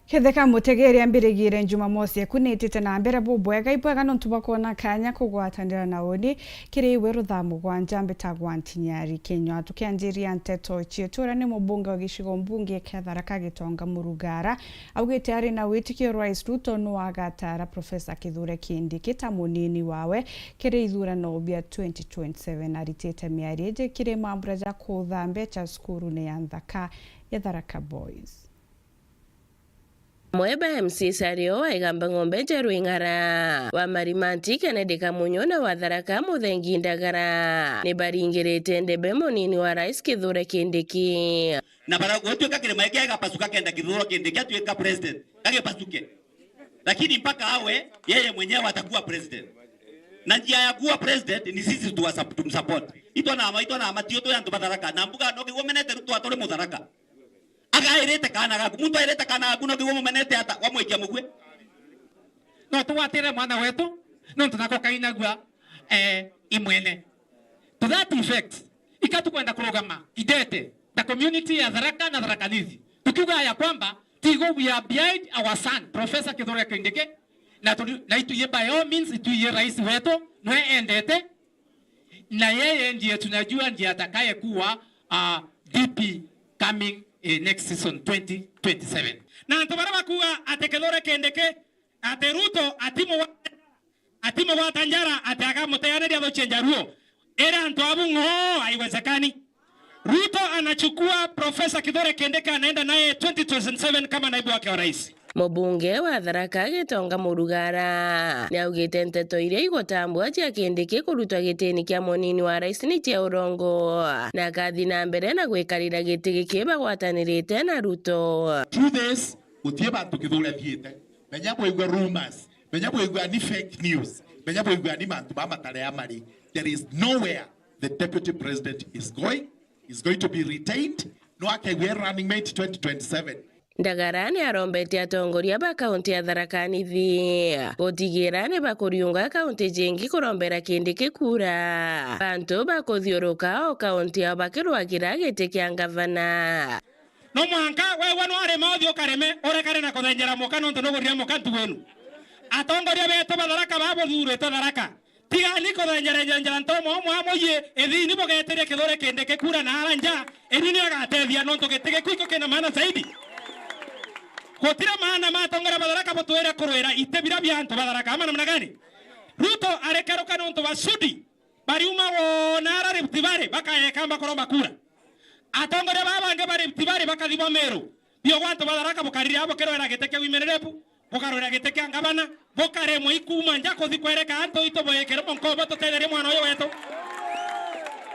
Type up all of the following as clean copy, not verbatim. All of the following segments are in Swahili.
Ketheka mutegeri ambirigire Jumamosi ekunitite na mbere bubwega ibwega nontu bakona kanya kugwatanira na oni kiri iwe ruthamu gwa njambe tagwa ntinyari Kenya tukianjiria nteto chietura ni mubunge wa gishigo mbunge Tharaka Gitonga Murugara augite ari na witikio Rais Ruto no agatara Professor Kithure Kindiki ta munini wawe kiri ithurano bia 2027 aritete miarije kiri mambura ja kuthambe cha skuru ne yanthaka ya Tharaka Boys. Mweba MC Sario aigamba ng'ombe njeru ing'ara wa Marimanti Kennedy Kamunyo na wa Tharaka Muthengi Ndagara ni baringirite ndebe munini wa Rais Kithure Kindiki na bara gwetuika kirema yake agapasuka kenda Kithure Kindiki atuika president agepasuke, lakini mpaka awe yeye mwenyewe atakuwa president na njia ya kuwa president ni sisi tumsupport itwa na amatio to yantu Tharaka na mbuga no kigomenete rutu atore Mutharaka agairete kana gaku muntu airete kana gaku no kigomo menete ata wamwikia mugwe no tuwatire mwana wetu no tunako kainagwa imwene to that effect ikatu kwenda kurogama idete the community ya Tharaka na Tharakanithi tukiuga ya kwamba tigo we are behind our son Professor Kithure Kindiki na ituye by all means ituye rais wetu no endete na yeye ndiye tunajua ndiye atakaye kuwa DP coming next season 2027 na ntobaraba kuwa ate Kithure Kindiki ate Ruto atimo wa Tanjara ate agamuteane dia dochenjaruo era nto abungo haiwezekani. Ruto anachukua Professor Kithure Kindiki anaenda naye 2027 kama naibu wake wa rais. Mubunge wa Tharaka Gitonga Murugara ni augite nteto iria igotambua cia Kindiki kurutwa gitini kia munini wa rais ni cia urongo na kathi na mbere na gwikarira giti gikiba gwatanirite na Ruto. Through this utie bantu Kithure thiete menya boigwa rumors menya boigwa ni fake news menya boigwa ni mantu bamatare amari. There is nowhere the deputy president is going to be retained no akegwe running mate 2027. Ndagara ni arombete atongoria ba kaunti ya Tharaka Nithi gutigira ni bakuriunga kaunti jingi kurombera Kindiki kura bantu bakuthiuruka o kaunti ya bakirwagira giti kia ngavana no mwanka wewe no are mothio kareme orekare na kuthenjera muka no ntonogoria muka tuwenu atongoria beto Tharaka babuthure Tharaka tigani kuthenjera njara ntomo mwamoye ethini bogeteria Kithure Kindiki kura na aranja ethini agatethia no ntogitege kuiko kena maana zaidi Kotira maana matongora Tharaka botuera kuroera itebira byantu Tharaka amana mnagani Ruto arekeruka nonto basudi bariuma wonara reptibare bakayekamba koromba kura atongora babange bari reptibare bakadibwa mero bio gwanto Tharaka bokarira abo keroera geteke wimererepu bokarora geteke ngabana bokare mo ikuma njako thikwereka anto itoboyekero monko bototere mwana oyo weto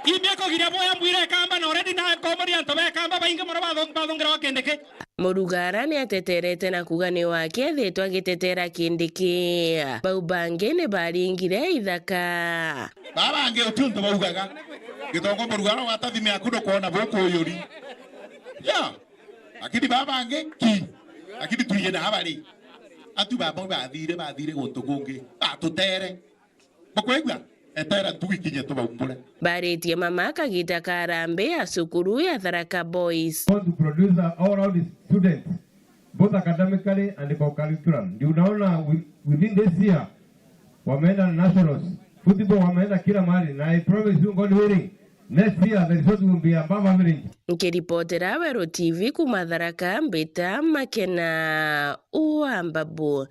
Imeko gira boya mwire kamba na already na komori anto be kamba bainge moro badongira wa Kindiki. Murugara ni ateterete na kugani wake thitwa gitetera Kindiki baubange ni baringire ithaka Babange utunto baugaga Gitonga Murugara watathime akundo kuona boko yuri ya akidi babange ki akidi tuye na habari atu babo bathire guntugungi atutere bakwegwa etera tugikinye tubaumure baritie mama kagita karambe ya sukuru ya Tharaka Boys. Want to produce all round students both academically and co-curricular. Ndio unaona within this year wameenda nationals football wameenda kila mahali na I promise you God willing next year the result will be above average. Nkiripotera Wero TV kuma Tharaka Mbita Makena Uambabu.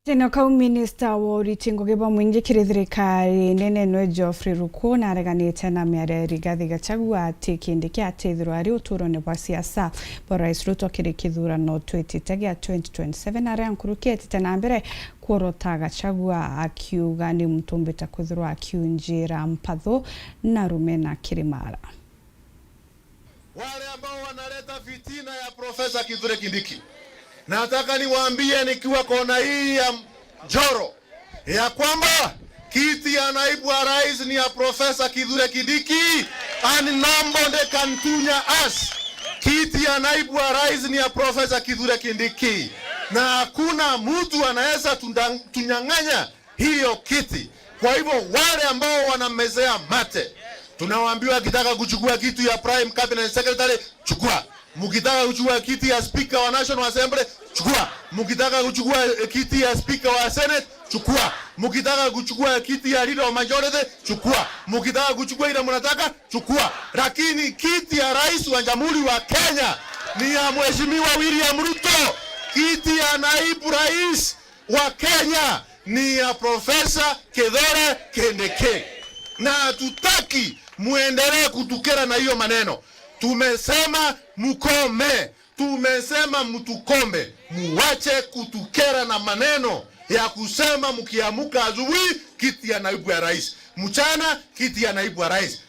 Tena kau minister wa uritingo geba mwingi kiri thirikari nene no Geoffrey Ruku na areganite na miare Rigathi Gachagua ati Kindiki atethirwo ari uturone bwa siasa bo Rais Ruto kiri kithurano twititege 2027 ari ankurukete tena mbere kuorota Gachagua akiuga ni mtumbita kuthirwo akiunjira mpatho na Rumena Kirimara. Wale ambao wanaleta fitina ya Professor Kithure Kindiki nataka niwaambie nikiwa kona hii ya Njoro ya kwamba kiti ya naibu wa rais ni ya Professor Kithure Kindiki and Nambonde Kantunya as kiti ya naibu wa rais ni ya Professor Kithure Kindiki na hakuna mtu anaweza tunyang'anya hiyo kiti. Kwa hivyo wale ambao wanamezea mate tunawaambiwa akitaka kuchukua kitu ya Prime Cabinet Secretary chukua, Mkitaka kuchukua kiti ya speaker wa National Assembly, chukua. Mkitaka kuchukua kiti ya speaker wa Senate, chukua. Mkitaka kuchukua kiti ya leader of majority, chukua. Mkitaka kuchukua ile mnataka, chukua. Lakini kiti ya rais wa Jamhuri wa Kenya ni ya Mheshimiwa William Ruto. Kiti ya naibu rais wa Kenya ni ya Profesa Kithure Kindiki. Na hatutaki muendelee kutukera na hiyo maneno. Tumesema mukome. Tumesema mtukombe. Muwache kutukera na maneno ya kusema mkiamuka asubuhi kiti ya naibu ya rais. Mchana kiti ya naibu ya rais.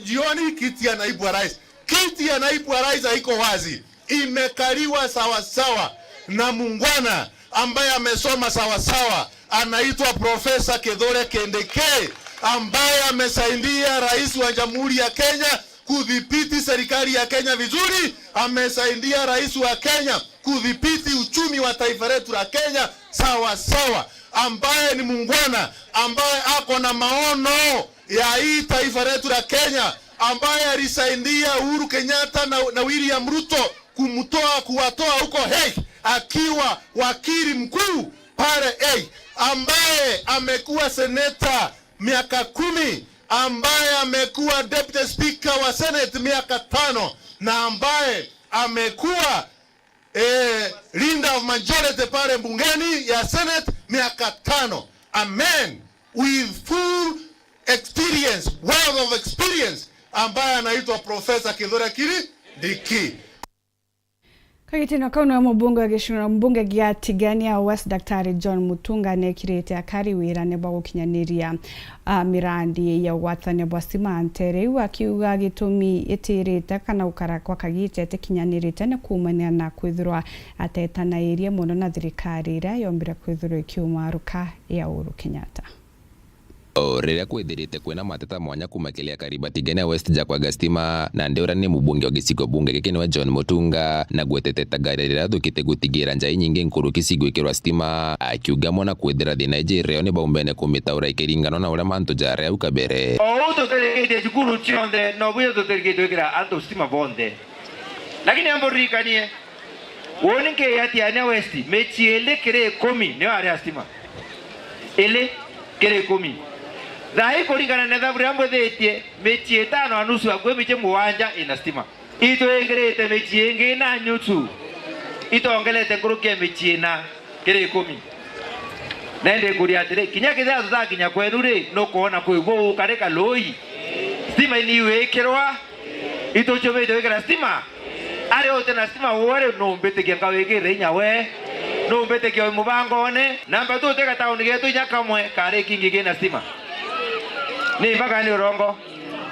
Jioni kiti ya naibu ya rais. Kiti ya naibu ya rais haiko wazi. Imekaliwa sawa sawa na mungwana ambaye amesoma sawa sawa. Anaitwa Profesa Kithure Kindiki ambaye amesaidia rais wa Jamhuri ya Kenya kudhibiti serikali ya Kenya vizuri. Amesaidia rais wa Kenya kudhibiti uchumi wa taifa letu la Kenya sawa sawa, ambaye ni mungwana, ambaye ako na maono ya hii taifa letu la Kenya, ambaye alisaidia Uhuru Kenyatta na William Ruto kuwatoa huko Hague akiwa wakili mkuu pale Hague, ambaye amekuwa seneta miaka 10, ambaye amekuwa deputy speaker wa Senate miaka 5, na ambaye amekuwa leader of majority pale bungeni ya Senate miaka 5. A man with full experience, wealth of experience, ambaye anaitwa Profesa Kithure Kindiki. Kagitino kauno mubunge wa gishuna mbunge gya Tigania West Daktari John Mutunga nekirete akari wira ne bwa gukinyaniria mirandi ya wathane bwa stima ntere wakiuga gitumi itirite kana ukara kwa kagite tekinyanirite ne kumania na kwithirwa atetana iria muno na thirikari ira yombira kwithirwa kiumaruka ya Uhuru Kenyatta. Riria kwithirite kwina mateta mwanya kuma kilia kariba Tigania West jakwa gastima na ndeura ni mubunge wa gicigo bunge giki niwe John Mutunga na gwetete gari riria thukite gutigira njai nyingi nkuru kicigo ikirwa stima akiuga mona kwithira thina ijireo ni baumbene kumitaura ikiringano na uria mantu jare au kabere auto telegete cukuru chionde no buya telegete ikira anto stima bonde lakini amborikanie woni ke yati Tigania West mechiele kire 10 ne ari stima ele kire 10 Zai kuringana na thaburi amwe thetie mechi 5.5 akwe mechi 7 ina stima. Ito engerete mechi ingi na nyutu. Ito ongelete kuruke mechi na kire 10. Nende kuria tire kinya kitha za kinya kwenu ri no kuona kuibo kareka loi. Stima ni wekirwa. Ito chome ito wekira stima. Ari ote na stima wore no mbete kia wekire nya we. No mbete kia mubango ne. Namba 2 teka tauni getu nya kamwe kare kingi gena stima. Ni mpaka ni urongo.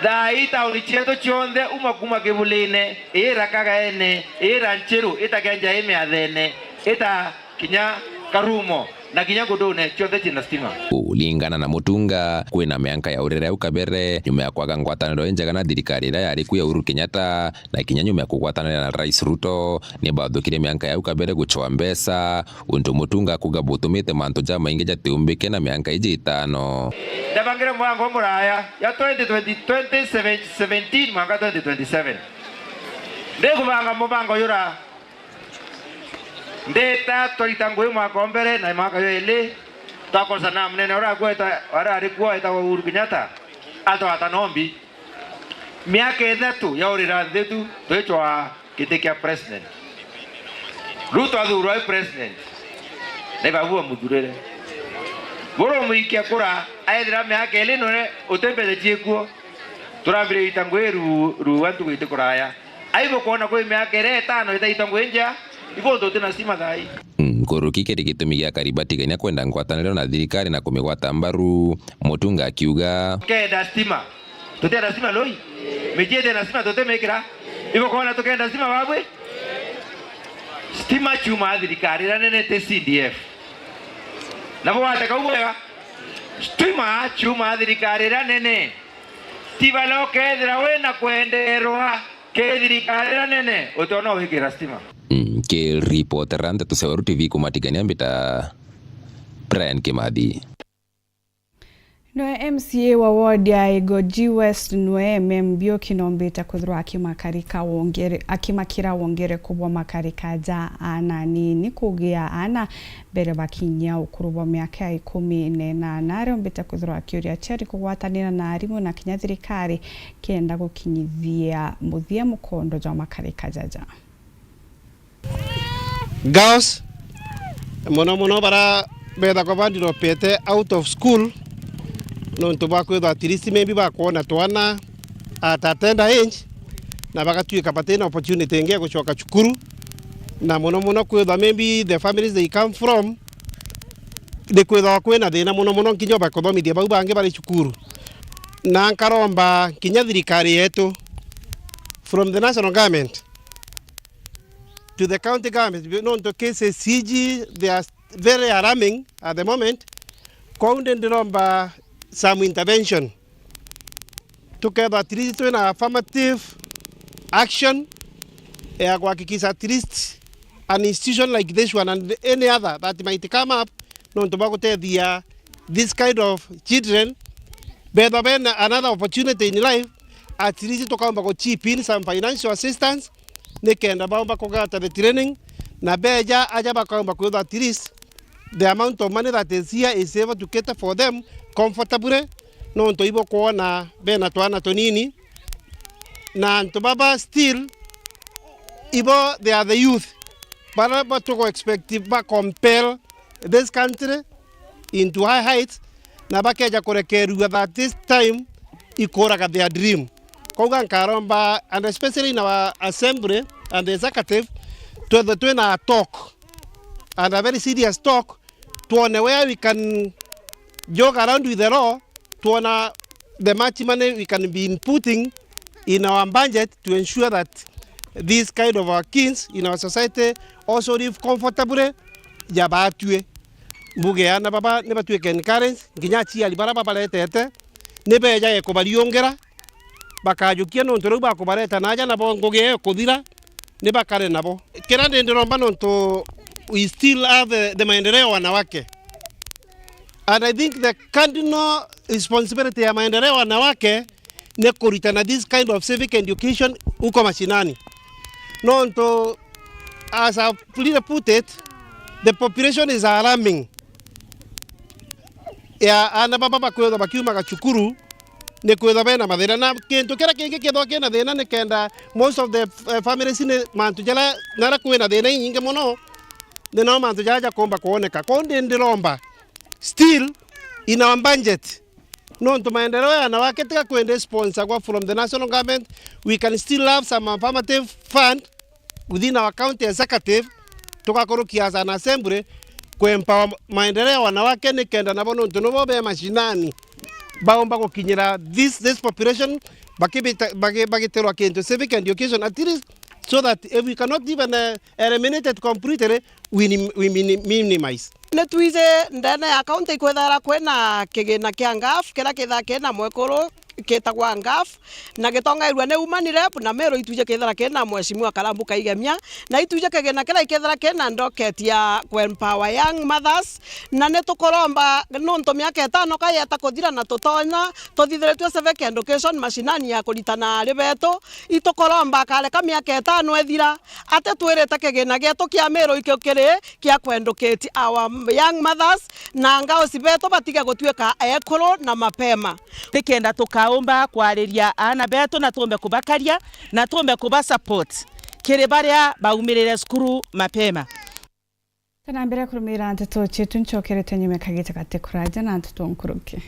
Daita ulicheto chionde umakuma kibuline. Ira kaga ene. Ira nchiru. Ita kenja ime adhene. Ita kinya karumo. Na kinya kudune chionde china stima. Ulingana na Mutunga kwina mianka ya urere au kabere nyuma ya kwaga ngwataniro njega na thirikari ira yari ku ya Uhuru Kenyatta na kinya nyuma ya kugwatanira na Rais Ruto ni bathukire mianka ya ukabere guchwa mbesa undu Mutunga kuga butumite mantu jama inge jatiumbike na mianka iji 5 Ndabangira mwango muraya ya 2017 mwaka 2027 ndego banga mubango yura ndeta tolitangwe mwaka mbere na mwaka yo ile takosa na mnene ora kweta ora alikuwa ita Uhuru Kenyatta ato atanombi miaka 3 ya urira ndetu tochwa kitekia president Ruto athurwa president ne babu mudurere boro muikia kura aethira miaka ile none utembele chiekuo turambire itangwe ru wantu gwite kuraya aibo kuona kwe miaka 5 ita itangwe nja ibondo tena stima thai Kuruki kiri gitumi gya kariba Tigania kwenda ngwataniro na thirikari na kumigwata mbaru Mutunga akiuga kenda stima tutenda stima loi mejete na stima tutemekira ibo kuona tukenda stima babwe stima chuma thirikari na nene te CDF nabo wataka ubwega stima chuma thirikari na nene tibalo kedra wena kwenderwa kedhirikari na nene utona wikira stima ke reporter ante Tuseweru TV kuma Tigania mbita Brian Kimathi. No MCA wa ward ya Igoji West no Mbio kinombeta kuthirwa akimakira wongere kubwa makarika ja ana nini kugia ana bere bakinya ukuruba miaka 18 rombeta kuthirwa akiuria cheri kugwatanira na arimu na kinya thirikari kenda gukinyithia muthia mukondo ja makarika jaja. Girls mono bara beda ko bandiro pete out of school no tobako da tirisi maybe ba kuona twana atatenda age na bakatuika patena opportunity ngeke kuchoka chukuru na mono kwetha maybe the families they come from de kwetha kwena thina mono kinyo bakothomithia bau bange bari chukuru na nkaromba kinya thirikari yetu from the national government to the county government. No, the cases CG, they are very alarming at the moment. County Ndiromba some intervention. Together at least an affirmative action. At least an institution like this one and any other that might come up. No, to this kind of children. Better than another opportunity in life. At least to come back to chip in some financial assistance. Nekenda baomba kugata the training na beja aja baomba kuda at least the amount of money that is here is able to cater for them comfortably no nto ibo kuona bena twana tonini na nto baba still ibo they are the youth but to expect ba compel this country into high heights na bakeja korekeru at this time ikora their dream. Karomba, and especially in our assembly and the executive, to a talk and a very serious talk to where we can joke around with the law to the much money we can be inputting in our budget to ensure that these kind of our kids in our society also live comfortably. Jabatue Bugeana Baba never to encourage Ginyachi Alibara Baletete, never Yakobaliongera. Bakajukia no ntoro ba ko bareta naja na bo ngoge kodira ne bakare nabo kera ndiromba no to we still have the maendeleo wanawake, and I think the cardinal responsibility ya maendeleo wanawake ne kuritana this kind of civic education uko mashinani no to as I put it, the population is alarming ya ana baba bakwedo bakiuma gachukuru ne kwetha bena mathina na kintu kira kingi kithwa kina thina ni kenda most of the families ne mantu jala nara kwina thina nyingi muno ne no mantu jaja komba kuoneka konde ndiromba still in our budget no to maendeleo yana waketika kwende sponsor kwa from the national government. We can still have some affirmative fund within our county executive tukakurukia as an assembly kwempa maendeleo wanawake ne kenda na bono ntuno be mashinani baomba kukinyira this population bakiterwa into civic education at least so that if we cannot even eliminate it completely we minimize. Ne tuize ndana ya county kwethara kwena kigina kia ngaf kira kitha kena mwekuru ketagwa ngaf na gitonga irwa ne umani rep na mero ituje kethara kena mweshimwa Karambu Kaigemia na ituje kigina kira ikethara kena ndoket ya empower young mothers na ne tukoromba no nto miaka 5 kayeta kuthira na tutona tuthithiretwe civic education mashinani ya kuritana ribeto itukoromba kale ka miaka 5 ethira ate twirete kigina geto kia mero ikokire kia kwenduketi our young mothers na ngao sibeto batige gutweka ekoro na mapema tikenda tukaomba kwariria ana beto na tuombe kubakaria na tuombe kuba support kire baria baumirire skuru mapema kana mbere kurumira nteto chetu nchokerete nyume kagita kate kuraja na nteto nkuruke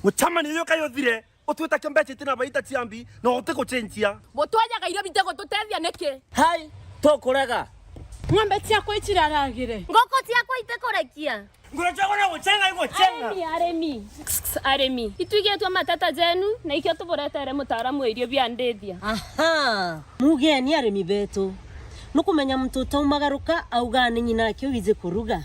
mutamani yoka yothire otweta kembeche tina baita tiambi no oteko chenjia botwaja gairo bitego tutethia neke hai tokorega ng'ombe ciakwa ichiraragire ngoko ciakwa itekorekia ngorochagwa na guchenga iguchenga aremi ituigetwa matata zenu na ikio tuboretere mutaaramu irio bia ndethia aha mugeni aremi betu nukumenya mtoto umagaruka auga ni nyina kyo wize kuruga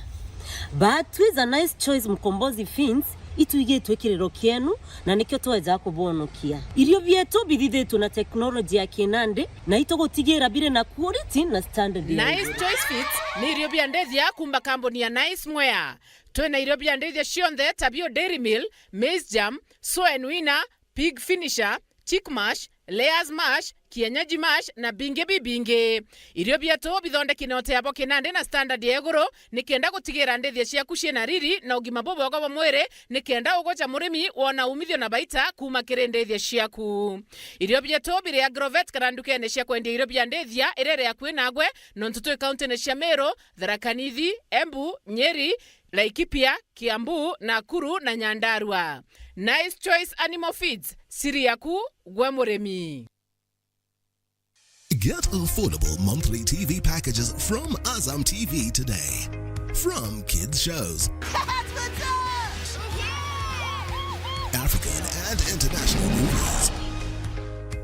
but with a nice choice mkombozi fins ituigitwe kiriro kienu na nikyo tweza kubonokia irio bietu bithithitu na teknoloji ya kinande na itogotigira bire na quality na standard. Nice Choice Fits ni irio bia ndethia kumba kambuni ya Nice Mwea. Twena irio bia ndethia cionthe tabio Dairy Mill, Maize Jam, Soy Wina, Pig Finisher, Chick Mash, Layers Mash, Kienyeji Mash na binge bibinge. Irio bietu bithondeki note abo kinande na standard ya iguru nikenda gutigira ndethia ciaku ciena riri na ugima bwega bwa mwiri nikenda ugocha murimi wona umithio na baita kuma kiri ndethia ciaku. Irio bietu biri Agrovet kana ndukene cia kwendia irio bia ndethia irere ya kwinagwe nontutu county na cia Meru, Tharaka Nithi, Embu, Nyeri, Laikipia, Kiambu, Nakuru na Nyandarua. Nice Choice Animal Feeds, siri yaku gwe murimi. Get affordable monthly TV packages from Azam TV today. From kids shows, African and international movies,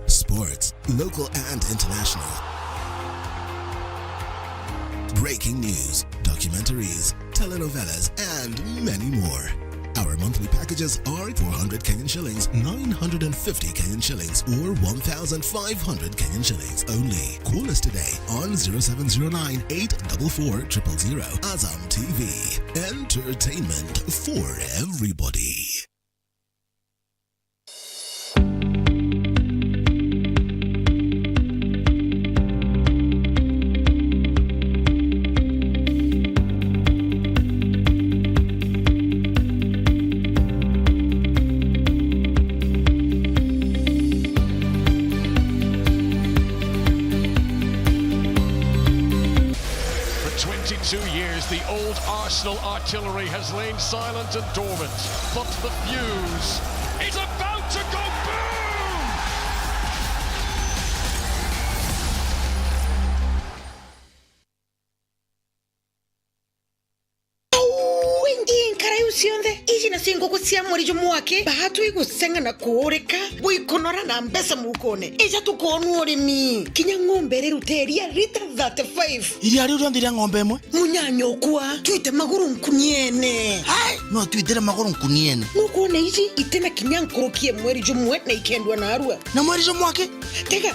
sports, local and international, breaking news, documentaries, telenovelas, and many more. Our monthly packages are 400 Kenyan shillings, 950 Kenyan shillings, or 1,500 Kenyan shillings only. Call us today on 0709 844 000. Azam TV, entertainment for everybody. The old Arsenal artillery has lain silent and dormant, but the fuse is about to go boom! Sionde iji na singo kusia morijo mwake bahatu igusenga na kuoreka buikonora na mbesa mukone eja tukonu orimi kinya ngombe rero teria liter 35 iri ari urandira ngombe mwe munyanyo kwa tuite maguru nkuniene hai no tuitira maguru nkuniene nukone iji itena kinya nkorokie mwerijo mwe na ikendwa na arua na mwerijo mwake tega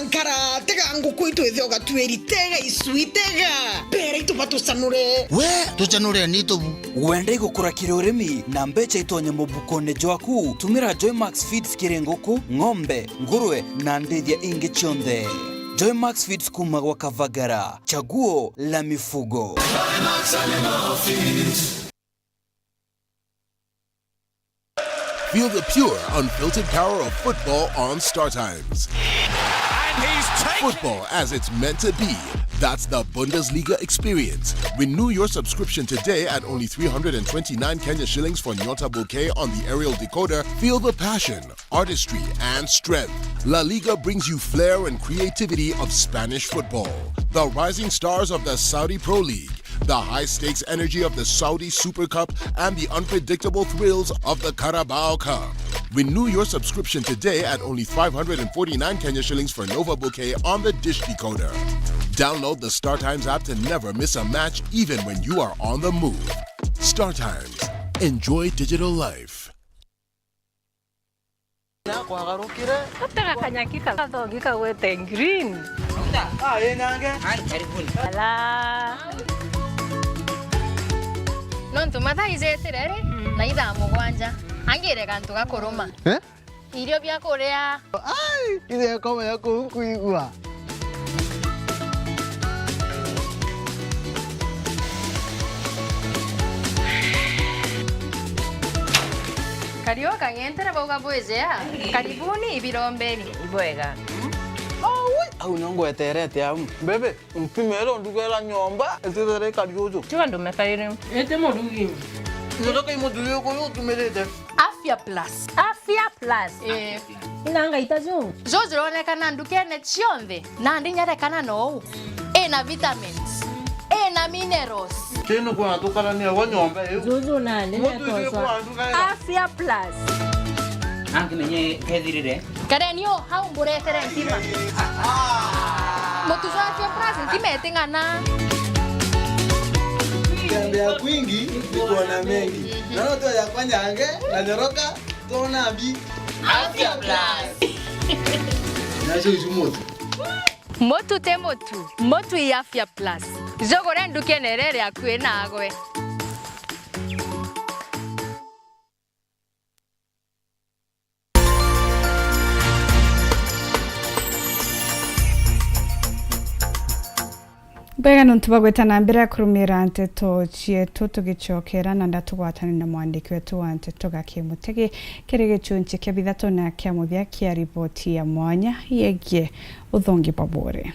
nkara tega ngukuitu ethioga tueri tega isuitega pere itupatu sanure we tuchanure nito wende igukura kirurimi na mbecha itonye mubukone jwaku tumira Joymax Feeds kirenguku ng'ombe ngurwe na ndethia ingi chionde. Joymax Feeds kuma kwa Kavagara, chaguo la mifugo. Joymax Animal Feeds. Feel the pure, unfiltered power of football on Star Times. And he's taken football as it's meant to be. That's the Bundesliga experience. Renew your subscription today at only 329 Kenya shillings for Nyota Bouquet on the aerial decoder. Feel the passion, artistry, and strength. La Liga brings you flair and creativity of Spanish football. The rising stars of the Saudi Pro League, the high-stakes energy of the Saudi Super Cup, and the unpredictable thrills of the Carabao Cup. Renew your subscription today at only 549 Kenya shillings for Nova Bouquet on the Dish Decoder. Download the Star Times app to never miss a match, even when you are on the move. Star Times. Enjoy digital life. Nontu mathaizetirere na ithaa mugwanja angire kantu gakuruma irio bia kuria ithe koma ya kuigua kario kang'entere bauga bwejea karibuni ibirombeni ibwega au nongweterete au bebe mpimero ndugera nyomba etere kariojo tiga ndumekarire ete morugi ndoka imoduyo ko tumelete Afya Plus inanga itazo zozironekana ndukene cionthe na ndinyarekana no ena vitamins ena minerals kino kwa tukarania wa nyomba zuzu nane Afya Plus menye kethirire karenio hau mburetere ntima mutuzo Afya Plus ntimetingana kutembea kwingi ni kuona mengi. Naona tu ya kwanza ange na nyoroka tuona bi Afya Plus. Nacho ijumutu. Motu te motu. Motu ya Afya Plus. Jogora nduke nerere akwe nagwe. Bega ntubagwetana mbere ya kurumira nteto cietu tugicokera na ndatugwatana na mwandiki wetu wa nteto Gakimutege kirege chunche kia bithato na kia muthia kia ripoti ya mwanya yegie uthongi babore.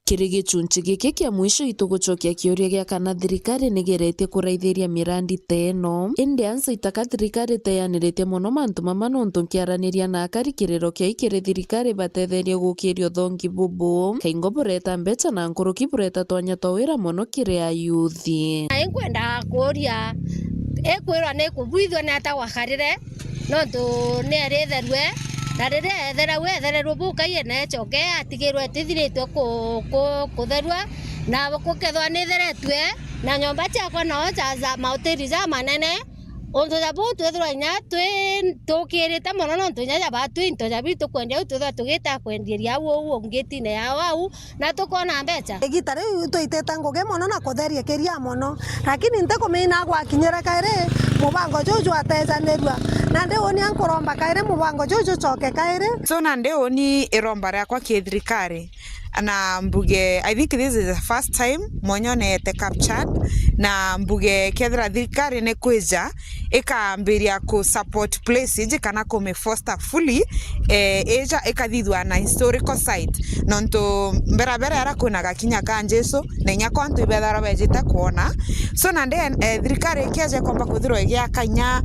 Kirigi chunchi giki kia mwisho itugucokia kiuria gia kana thirikari nigeretie kuraithiria mirandi teno indi ansa itaka thirikari teyaniritie muno mantu mama nontu nkiaraniria na akarikiriro kia ikiri thirikari batetherie gukiria uthongi bubu kaingo bureta mbeca na nkuruki bureta twanya twa wira muno kiri ayuthi inkwenda kuria ekwirwa ni kubwithio ni atagwakarire nontu ni aritherwe na rĩrĩa ethererwo buka-inĩ na ecoke atigĩrwo etithiritwe kutherwa na gũkethwa nĩ theretwe na nyomba ciakwa nao za mahoteri za manene undu jabu twethwa inya tukirite muno no tunyaja batu into jabi tukwendia twethwa tugita kwendia wo ngitine yao au na tukona mbeca gitare tuiteta ngoge muno na kutheria kiria muno lakini ntakumina gwakinyira kaire mubango jojo atezanirwa na ndioni ankuromba kaire mubango jojo coke kaire so na ndioni iromba yakwa kithirikari na mbuge I think this is the first time monyonete captured na mbuge kethira thirikari ne kwija ikambiria ku support places kana ku foster fully eja ikathithwa na historical site nonto mbera ara kuna gakinya ka Jesu na nya kwantu ibethara bejita kuona so na thirikari kiaje kwamba kuthirwa igia kanya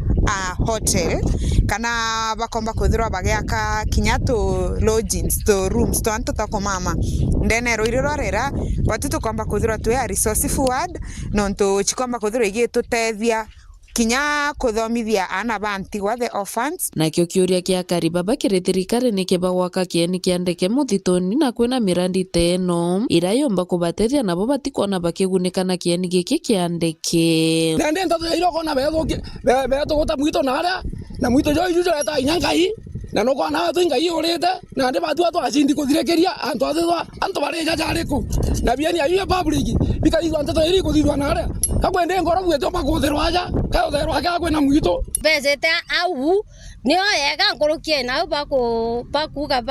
hotel kana bakomba kuthirwa bagiaka kinya to lodgings to rooms to anto takomama ndene roiriro rera watu kwamba kuthirwa tu ya resource forward nonto chikwamba kuthirwa igie tutethia kinya kuthomithia ana banti wa the orphans na kio kiuria kia karibaba kiri thirikari ni kiba gwaka kieni kia ndeke muthitoni na kwina mirandi teno irayomba kubatethia nabo batikona bakigunika na kieni giki kia ndeke na ndenda iroko na beto gota mwito na mwito jo ijujo eta inyangai na no kwana watu ngai urite na ndi batu atu acindi kuthirekeria antu athithwa antu bareja jariku na bieni ayu public bikaithwa antu iri kuthithwa na aria kakwende ngoro bweto makuthirwa aja kautherwa ka kwena mwito bezete au nio yega nkurukie na bakuga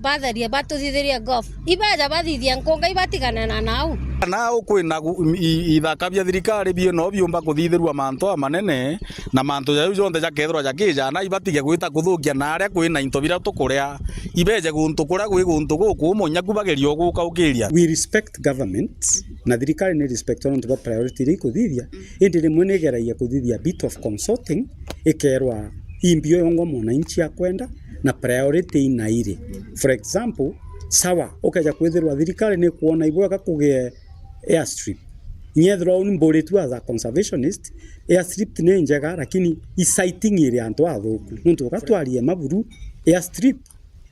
batherie batuthithirie golf ibaja bathithia nkunga ibatigana na nau na ukwina ithaka bia thirikari bio no biumba kuthithirwa manto manene na manto ya jonde ja kethro ja kija na ibatige gwita kuthukia na aria kwina into bira tukuria ibeje guntu kuria gwi guntu guku munya kubagerio guka ukiria we respect government na thirikari ni respect on to priority ri kuthithia indi rimwe ni geragia kuthithia bit of consulting ikerwa imbio yongo mwananchi akwenda na priority ina ire for example sawa ukaja kwithirwa thirikari ni kuona ibweka kugie airstrip nyethro ni mboritu as a conservationist airstrip ni njega lakini isiting ire antu athuku nuntu gatwarie maburu airstrip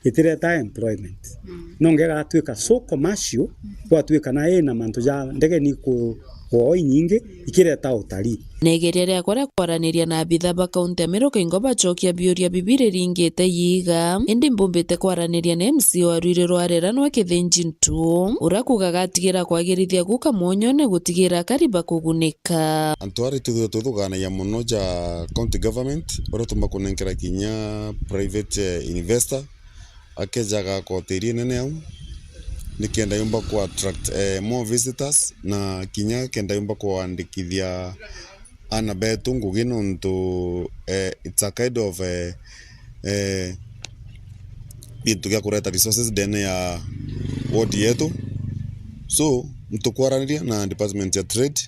itireta employment nongera atwika so commercial kwatwika na ina mantu ja ndege ni ku kwa nyingi ikireta utari negeria ria kwara kwaraniria na abitha ba kaunti ya Meru kaingo bacokia biuria bibire ringite yiga indi mbumbite kwaraniria na MC wa Rwiriro arera no kithinji ntu urakuga gatigira kwagirithia guka mwonyone gutigira kariba kugunika antwari tuthugana ya muno ja county government ora tumba kunenkera kinya private investor akejaga koteri nene au nikienda yumba ku attract more visitors na kinya kenda yumba kuandikithia ana betu ngugi nontu it's a kind of bitu gya kureta resources dene ya ward yetu so mtukwaraniria na department ya trade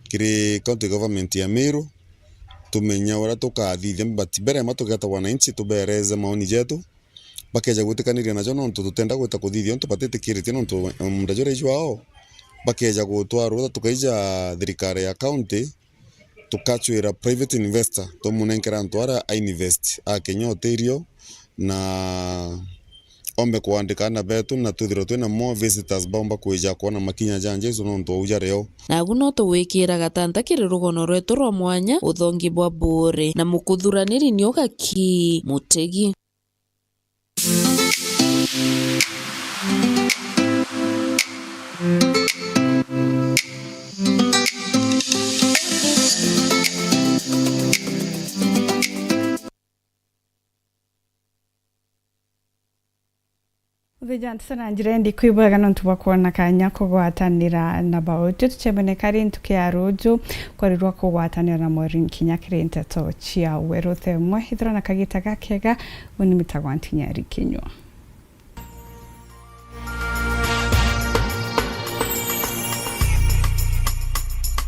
kiri county government ya Meru tumenya ora tukathithia but bere matugeta wananchi tubereze maoni yetu bakeja gutikaniriria najo nontu tutenda gwita kuthithia ntu batitikiretie nontu mundajore ijo ao bakeja gutwarwo tukaija thirikari ya county tukachwira private investor tomunenkera ntwara ainvest akenya oterio na ombe kuandikana betu na tuthiro twina more visitors baumba kuija kuona makinya janje iso no ntouja reo nagu no tuwikira gatanta kiri rugono rwetu rwa mwanya uthongi bwa bure na mukuthuraniri nioga ki Mutegi. Vijana sana njirendi kuibwaga no tubakuona kanya kugwatanira na bautu tuchemene kari ntukia rojo kwarirwa kugwatanira na Maureen Kinya kirente to chia werothe mwe hithira na kagita gakega woni mitagwantinya rikinywa.